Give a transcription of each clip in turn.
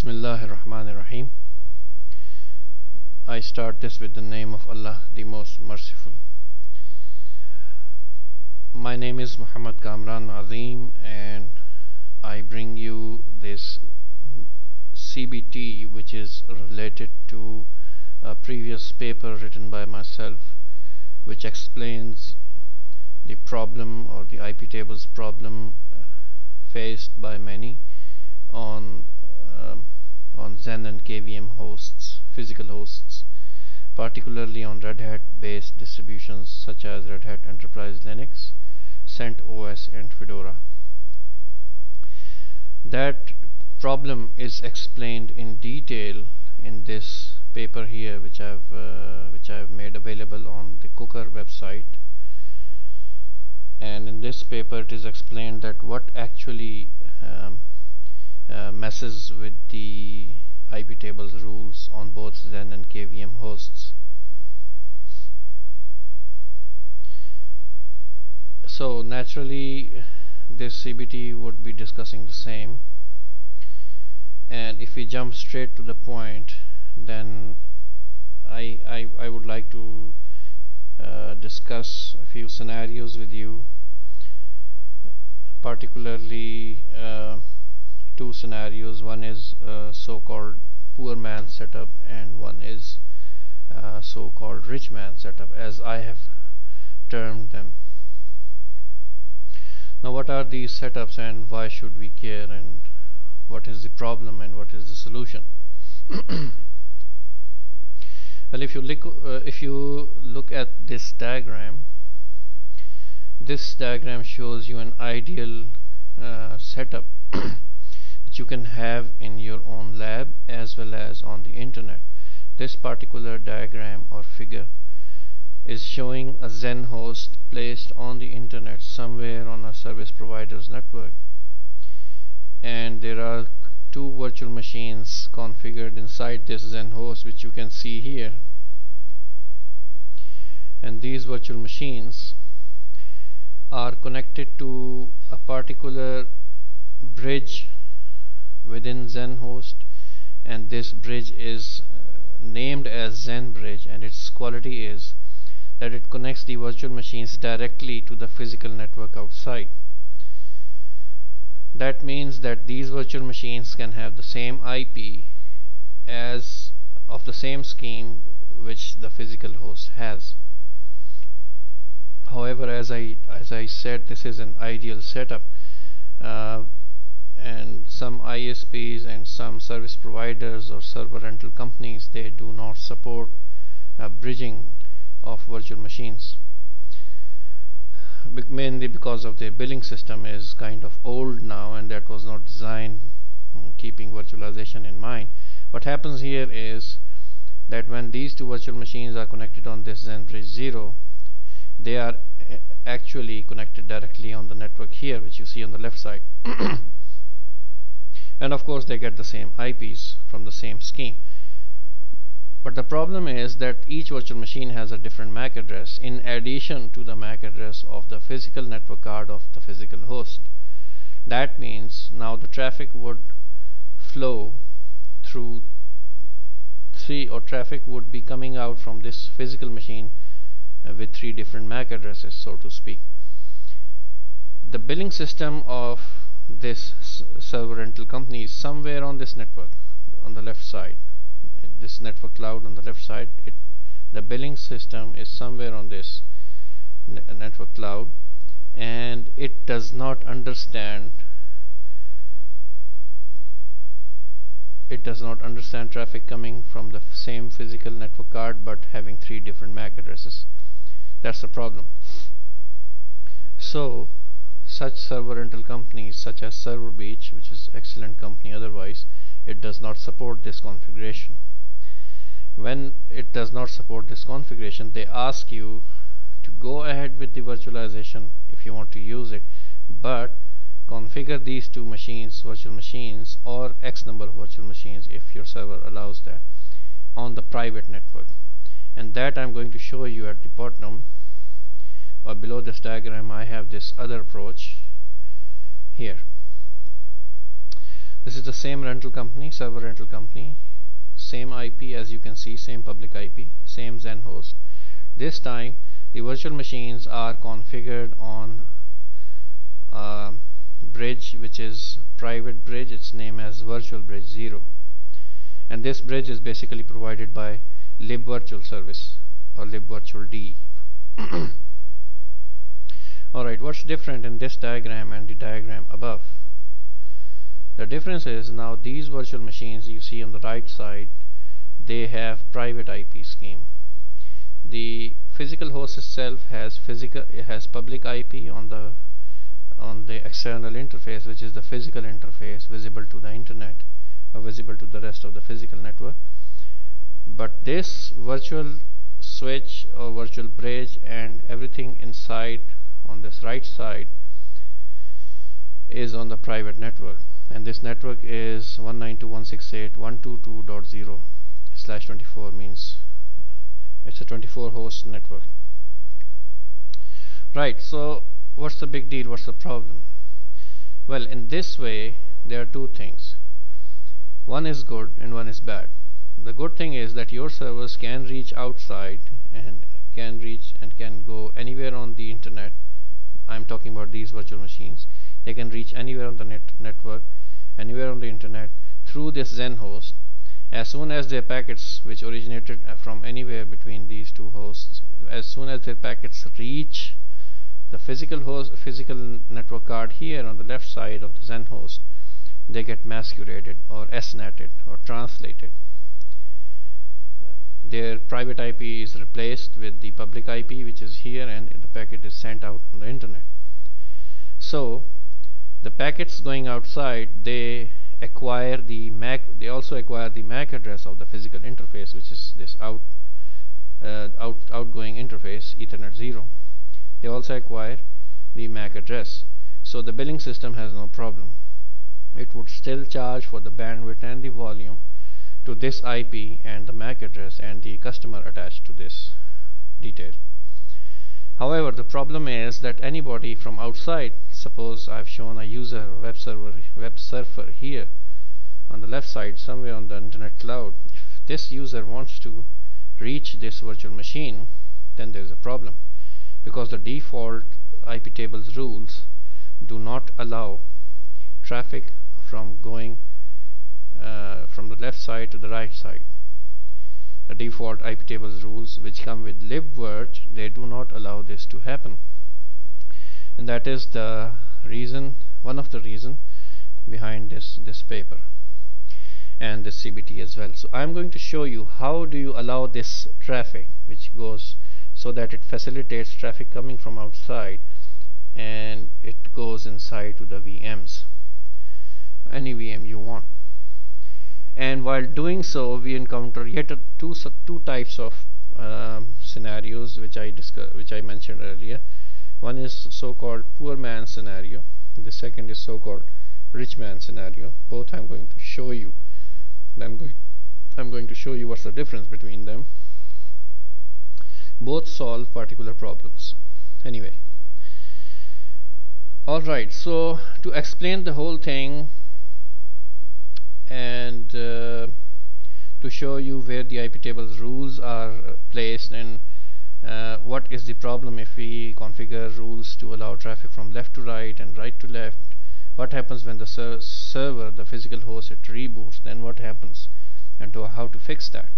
Bismillahir Rahmanir Rahim. I start this with the name of Allah, the most merciful. My name is Muhammad Kamran Azeem, and I bring you this CBT, which is related to a previous paper written by myself, which explains the problem or the IPTables problem faced by many on XEN and KVM hosts, physical hosts, particularly on Red Hat based distributions such as Red Hat Enterprise Linux, CentOS and Fedora. That problem is explained in detail in this paper here, which I've made available on the Cooker website. And in this paper it is explained that what actually messes with the IPTables rules on both XEN and KVM hosts. So naturally this CBT would be discussing the same, and if we jump straight to the point, then I would like to discuss a few scenarios with you, particularly two scenarios. One is so-called poor man setup, and one is so-called rich man setup, as I have termed them. Now, what are these setups and why should we care, and what is the problem and what is the solution? Well, if you look at this diagram shows you an ideal setup which you can have in your own lab as well as on the internet. This particular diagram or figure is showing a XEN host placed on the internet somewhere on a service provider's network, and there are two virtual machines configured inside this XEN host, which you can see here. And these virtual machines are connected to a particular bridge within XEN host, and this bridge is named as XEN bridge, and its quality is that it connects the virtual machines directly to the physical network outside. That means that these virtual machines can have the same IP as of the same scheme which the physical host has. However, as I said, this is an ideal setup, and some ISPs and some service providers or server rental companies, they do not support bridging of virtual machines, mainly because of their billing system is kind of old now, and that was not designed keeping virtualization in mind. What happens here is that when these two virtual machines are connected on this XEN bridge 0, they are actually connected directly on the network here, which you see on the left side. And of course they get the same IPs from the same scheme. But the problem is that each virtual machine has a different MAC address in addition to the MAC address of the physical network card of the physical host. That means now the traffic would flow through traffic would be coming out from this physical machine with three different MAC addresses, so to speak. The billing system of this server rental company is somewhere on this network on the left side. This network cloud on the left side, the billing system is somewhere on this network cloud, and it does not understand traffic coming from the same physical network card but having three different MAC addresses. That's the problem. So such server rental companies such as ServerBeach, which is excellent company otherwise, it does not support this configuration. When it does not support this configuration, they ask you to go ahead with the virtualization if you want to use it, but configure these two machines, virtual machines, or X number of virtual machines if your server allows that, on the private network. And that I'm going to show you at the bottom or below this diagram. I have this other approach here. This is the same rental company, server rental company, same IP as you can see, same public IP, same XEN host. This time the virtual machines are configured on bridge, which is private bridge. It's named as virtual bridge 0, and this bridge is basically provided by LibVirtual service or LibVirtual-D. Alright, what's different in this diagram and the diagram above? The difference is now these virtual machines you see on the right side, they have private IP scheme. The physical host itself has public IP on the external interface, which is the physical interface visible to the internet or visible to the rest of the physical network. But this virtual switch or virtual bridge and everything inside on this right side is on the private network, and this network is 192.168.122.0/24, means it's a 24 host network. Right, so what's the big deal? What's the problem? Well, in this way there are two things. One is good and one is bad. The good thing is that your servers can reach outside and can go anywhere on the internet. I'm talking about these virtual machines. They can reach anywhere on the network, anywhere on the internet through this XEN host. As soon as their packets, which originated from anywhere between these two hosts, as soon as their packets reach the physical network card here on the left side of the XEN host, they get masqueraded or SNATed or translated. Their private IP is replaced with the public IP, which is here, and the packet is sent out on the internet. So the packets going outside, they also acquire the MAC address of the physical interface, which is this outgoing interface, Ethernet 0. They also acquire the MAC address. So the billing system has no problem. It would still charge for the bandwidth and the volume to this IP and the MAC address and the customer attached to this detail. However, the problem is that anybody from outside, suppose I've shown a user web surfer here on the left side somewhere on the internet cloud. If this user wants to reach this virtual machine, then there's a problem, because the default IPTables rules do not allow traffic from going from the left side to the right side. The default IPTables rules, which come with LibVirt, they do not allow this to happen, and that is the reason, one of the reason behind this paper and this CBT as well. So I'm going to show you how do you allow this traffic, which goes so that it facilitates traffic coming from outside and it goes inside to the VMs, any VM you want. And while doing so, we encounter yet two types of scenarios which I mentioned earlier. One is so-called poor man scenario. The second is so-called rich man scenario. Both I'm going to show you. I'm going to show you what's the difference between them. Both solve particular problems. Anyway, all right. So to explain the whole thing and to show you where the IPTables rules are placed and what is the problem if we configure rules to allow traffic from left to right and right to left, what happens when the server, the physical host, it reboots, then what happens, and how to fix that.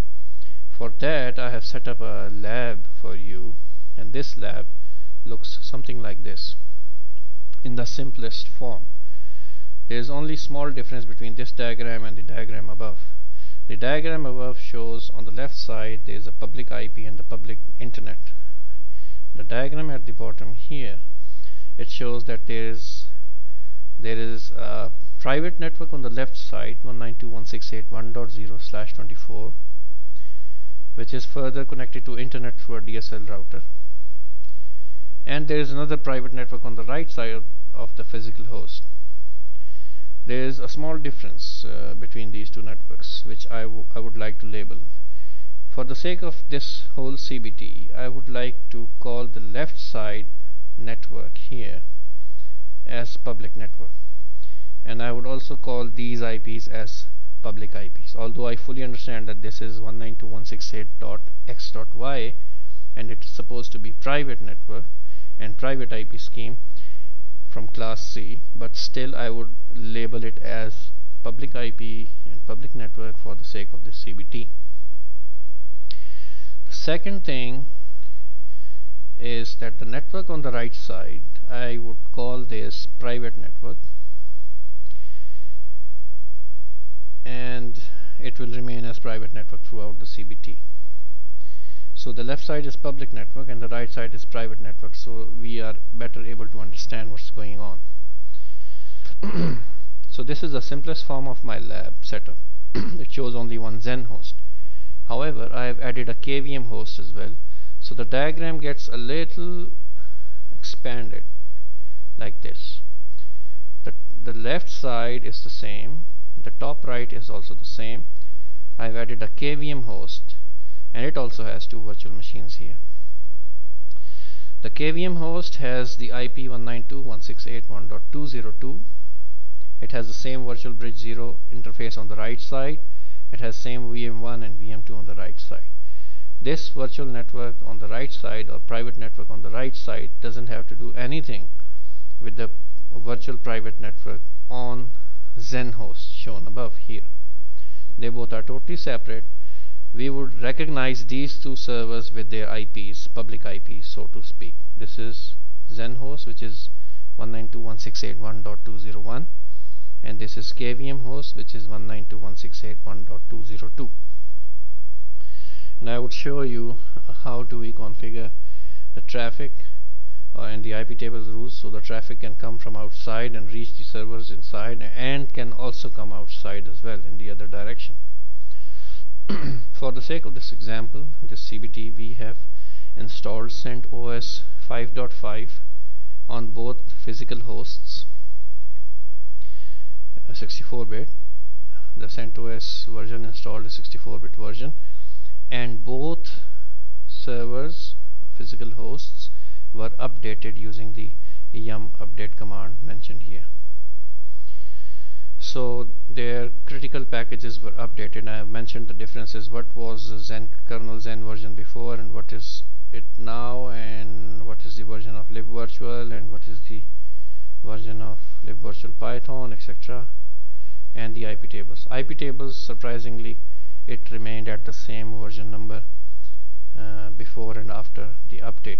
For that I have set up a lab for you, and this lab looks something like this in the simplest form. There is only small difference between this diagram and the diagram above. The diagram above shows on the left side there is a public IP and the public internet. The diagram at the bottom here, it shows that there is a private network on the left side, 192.168.1.0/24, which is further connected to internet through a DSL router, and there is another private network on the right side of the physical host. There is a small difference between these two networks, which I would like to label. For the sake of this whole CBT, I would like to call the left side network here as public network, and I would also call these IPs as public IPs, although I fully understand that this is 192.168.x.y and it's supposed to be private network and private IP scheme from class C, but still I would label it as public IP and public network for the sake of this CBT. The second thing is that the network on the right side, I would call this private network, and it will remain as private network throughout the CBT. So the left side is public network and the right side is private network, so we are better able to understand what's going on. So this is the simplest form of my lab setup. It shows only one XEN host. However, I have added a KVM host as well, so the diagram gets a little expanded like this. The left side is the same, the top right is also the same. I've added a KVM host and it also has two virtual machines here. The KVM host has the IP 192.168.1.202. It has the same virtual bridge 0 interface on the right side. It has same VM1 and VM2 on the right side. This virtual network on the right side, or private network on the right side, doesn't have to do anything with the virtual private network on XEN host shown above here. They both are totally separate. We would recognize these two servers with their IPs, public IPs, so to speak. This is XEN host, which is 192.168.1.201, and this is KVM host, which is 192.168.1.202. And I would show you how do we configure the traffic and the IPTables rules, so the traffic can come from outside and reach the servers inside, and can also come outside as well in the other direction. For the sake of this example, this CBT, we have installed CentOS 5.5 on both physical hosts, 64-bit. The CentOS version installed is 64-bit version, and both servers, physical hosts, were updated using the yum update command mentioned here. So their critical packages were updated. I have mentioned the differences, what was the XEN kernel XEN version before and what is it now, and what is the version of libvirtual and what is the version of libvirtual Python, etc., and the IPTables. IPTables, surprisingly, it remained at the same version number before and after the update.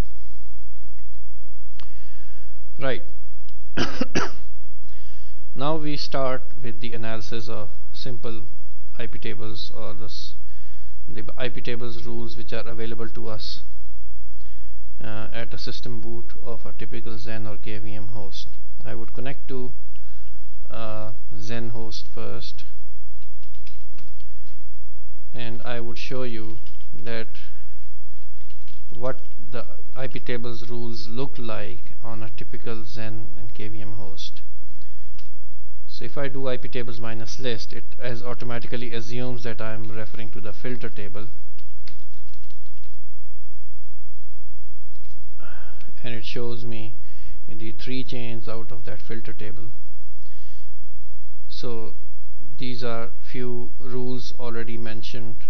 Right. Now we start with the analysis of simple IPTables, or the IPTables rules which are available to us at a system boot of a typical XEN or KVM host. I would connect to XEN host first, and I would show you that what the IPTables rules look like on a typical XEN and KVM host. So if I do IPTables minus list, it automatically assumes that I am referring to the filter table, and it shows me the 3 chains out of that filter table. So these are few rules already mentioned.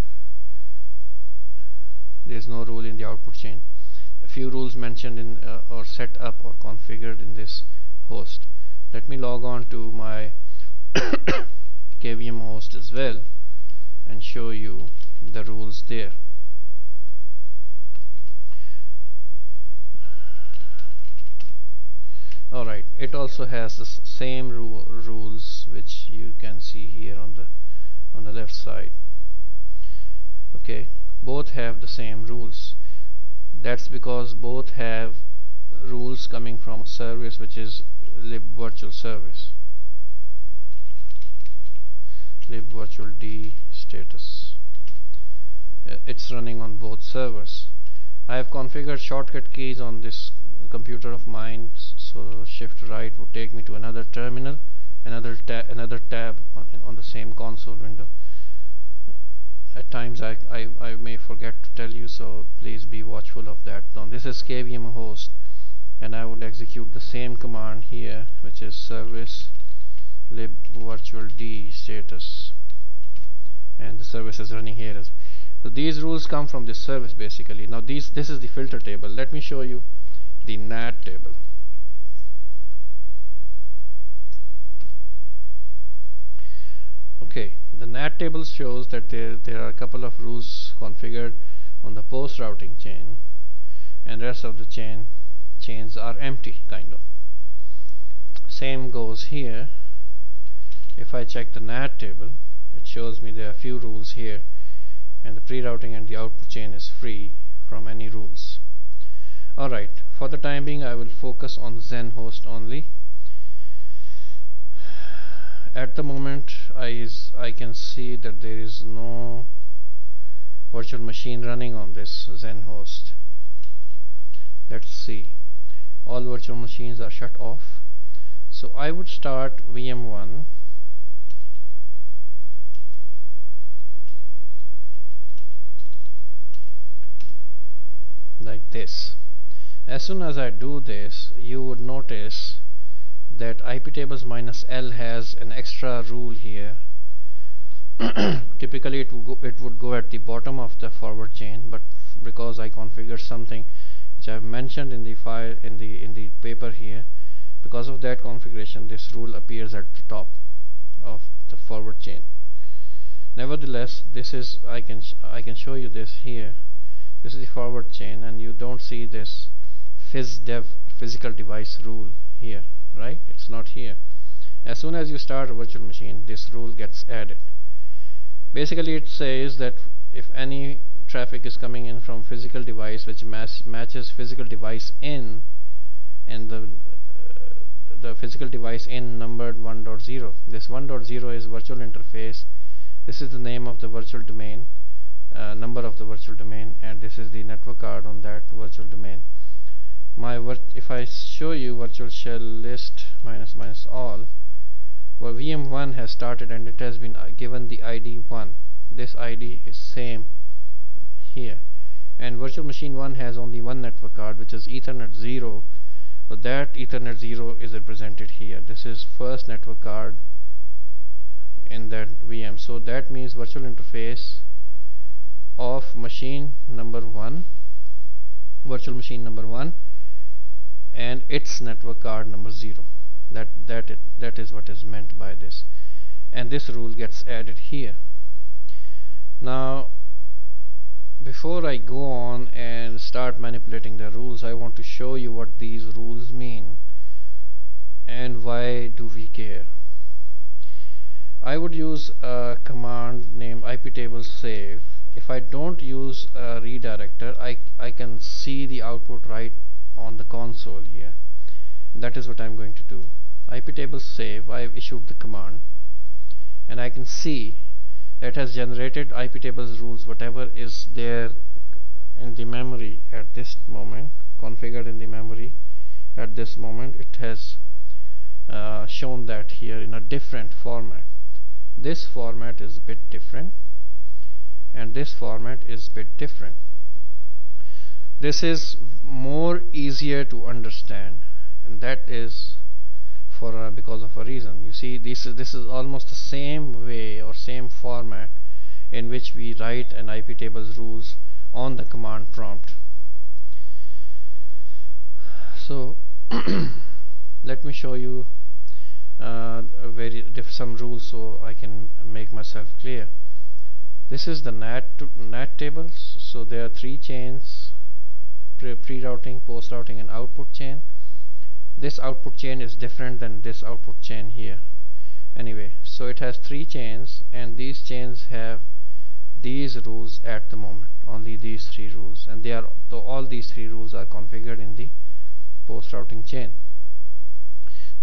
There is no rule in the output chain. A few rules mentioned in or set up or configured in this host. Let me log on to my KVM host as well and show you the rules there. Alright, it also has the same rules which you can see here on the left side. Okay, both have the same rules. That's because both have rules coming from a service which is libvirtual service, libvirtual D status. It's running on both servers. I have configured shortcut keys on this computer of mine, so shift right would take me to another terminal, another tab on the same console window. At times I may forget to tell you, so please be watchful of that. Now this is KVM host, and I would execute the same command here, which is service libvirtual status, and the service is running here as well. So these rules come from this service basically. Now this is the filter table. Let me show you the NAT table. Okay, the NAT table shows that there are a couple of rules configured on the post routing chain, and rest of the chains are empty kind of. Same goes here. If I check the NAT table, it shows me there are a few rules here, and the pre-routing and the output chain is free from any rules. Alright, for the time being I will focus on XEN host only. At the moment I can see that there is no virtual machine running on this XEN host. Let's see. All virtual machines are shut off. So I would start VM1. Like this. As soon as I do this, you would notice that IPTables -L has an extra rule here. Typically it would go at the bottom of the forward chain, but because I configured something which I've mentioned in the file in the paper here, because of that configuration this rule appears at the top of the forward chain. Nevertheless, this is I can show you this here. This is the forward chain, and you don't see this physdev physical device rule here, right? It's not here. As soon as you start a virtual machine, this rule gets added. Basically it says that if any traffic is coming in from physical device which matches physical device in, and the physical device in numbered 1.0, this 1.0 is virtual interface. This is the name of the virtual domain, number of the virtual domain, and this is the network card on that virtual domain. If I show you virtual shell list -- all, well, VM1 has started and it has been given the ID 1. This ID is same here, and virtual machine 1 has only one network card, which is Ethernet 0. So that Ethernet 0 is represented here. This is first network card in that VM. So that means virtual interface of machine number 1, virtual machine number 1, and its network card number 0. That is what is meant by this, and this rule gets added here. Now before I go on and start manipulating the rules, I want to show you what these rules mean and why do we care. I would use a command named IPTables save. If I don't use a redirector, I can see the output right on the console here. That is what I'm going to do. IPTables save, I have issued the command, and I can see that has generated IPTables rules, whatever is there in the memory at this moment, configured in the memory at this moment. It has shown that here in a different format. This format is a bit different, and this format is a bit different. This is more easier to understand, and that is because of a reason. You see, this is almost the same way or same format in which we write an IPTables rules on the command prompt. So let me show you some rules so I can make myself clear. This is the NAT tables. So there are 3 chains: pre-routing, post-routing, and output chain. This output chain is different than this output chain here. Anyway, so it has 3 chains, and these chains have these rules at the moment. Only these 3 rules, and all these 3 rules are configured in the post-routing chain.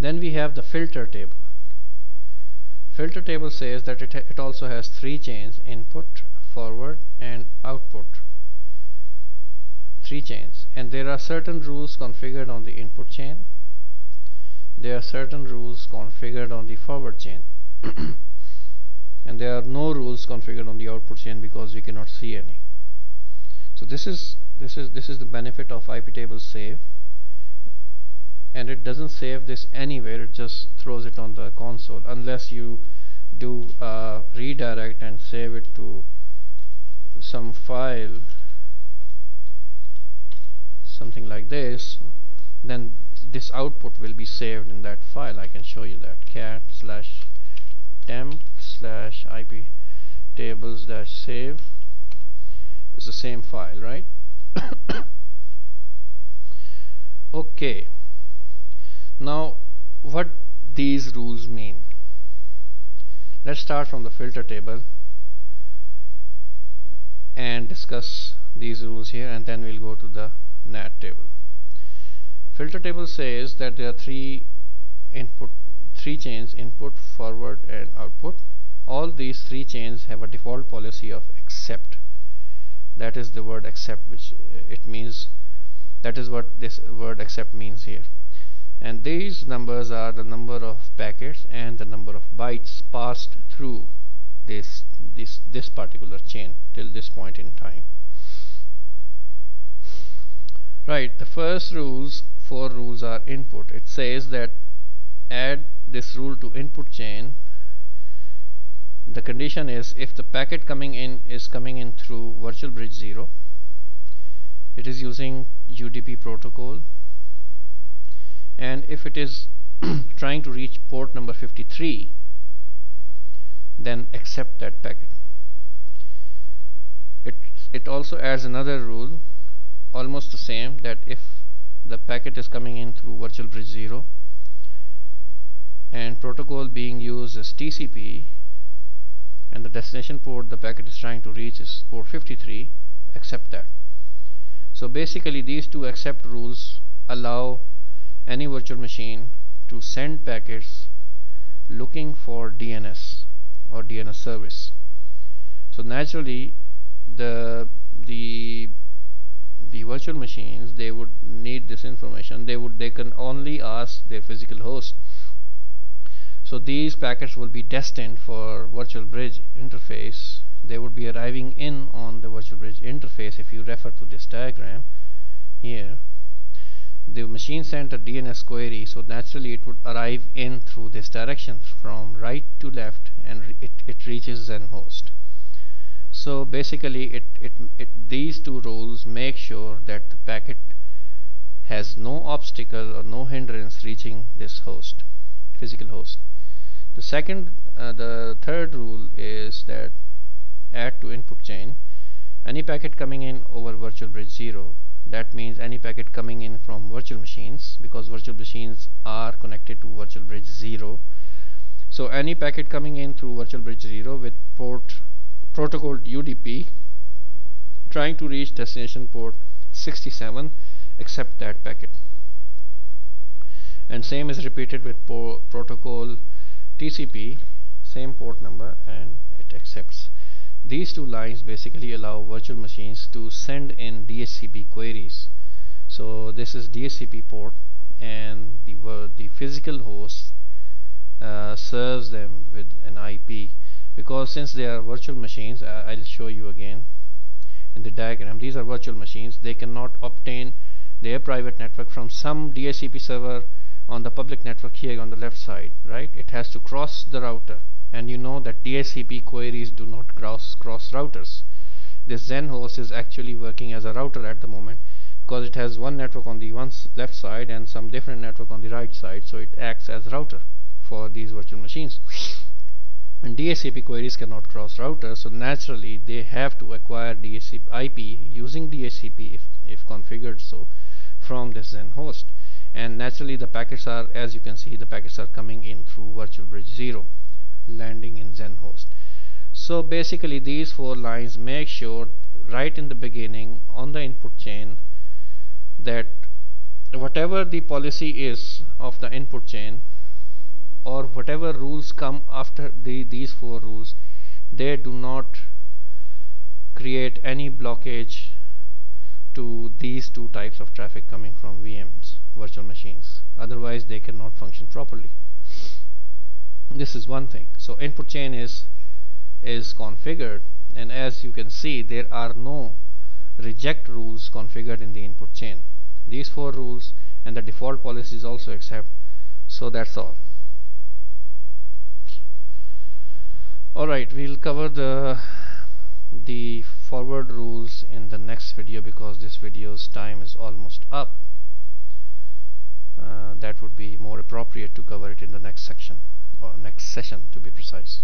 Then we have the filter table. Filter table says that it also has 3 chains: input, forward, and output. 3 chains, and there are certain rules configured on the input chain. There are certain rules configured on the forward chain, and there are no rules configured on the output chain because we cannot see any. So this is the benefit of IPTables save. and it doesn't save this anywhere, it just throws it on the console unless you do redirect and save it to some file, something like this. Then this output will be saved in that file. I can show you that cat/temp/IPTables-save is the same file, right? Okay, now what these rules mean. Let's start from the filter table and discuss these rules here, and then we'll go to the NAT table. Filter table says that there are three chains: input, forward, and output. All these three chains have a default policy of accept. That is the word accept, which it means. That is what this word accept means here. And these numbers are the number of packets and the number of bytes passed through this particular chain till this point in time. Right, the first four rules are input. It says that add this rule to input chain. The condition is if the packet coming in is coming in through virtual bridge 0, it is using UDP protocol, and if it is trying to reach port number 53, then accept that packet. It also adds another rule, almost the same, that if the packet is coming in through virtual bridge 0 and protocol being used as TCP, and the destination port the packet is trying to reach is port 53, accept that. So basically these two accept rules allow any virtual machine to send packets looking for DNS or DNS service. So naturally the virtual machines, they would need this information. They can only ask their physical host. So these packets will be destined for virtual bridge interface. They would be arriving in on the virtual bridge interface. If you refer to this diagram here, the machine sent a DNS query, so naturally it would arrive in through this direction from right to left, and it reaches Zen host. So basically these two rules make sure that the packet has no obstacle or no hindrance reaching this host, physical host. The third rule is that add to input chain. Any packet coming in over virtual bridge 0, that means any packet coming in from virtual machines, because virtual machines are connected to virtual bridge 0. So any packet coming in through virtual bridge 0 with protocol UDP trying to reach destination port 67, accept that packet. And same is repeated with protocol TCP, same port number, and it accepts. These two lines basically allow virtual machines to send in DHCP queries. So this is DHCP port, and the physical host serves them with an IP. Because since they are virtual machines, I'll show you again in the diagram. These are virtual machines. They cannot obtain their private network from some DHCP server on the public network here on the left side, right? It has to cross the router, and you know that DHCP queries do not cross routers. This Zen host is actually working as a router at the moment, because it has one network on the left side and some different network on the right side, so it acts as router for these virtual machines. And DHCP queries cannot cross routers, so naturally they have to acquire DHCP IP using DHCP if configured so from this Zen host. And naturally the packets are, as you can see, the packets are coming in through virtual bridge 0, landing in Zen host. So basically these four lines make sure right in the beginning on the input chain that whatever the policy is of the input chain, or whatever rules come after these four rules, they do not create any blockage to these two types of traffic coming from VMs, virtual machines. Otherwise they cannot function properly. This is one thing. So input chain is configured, and as you can see, there are no reject rules configured in the input chain. These four rules and the default policy is also accept. So that's all. Alright, we'll cover the forward rules in the next video, because this video's time is almost up. That would be more appropriate to cover it in the next section, or next session to be precise.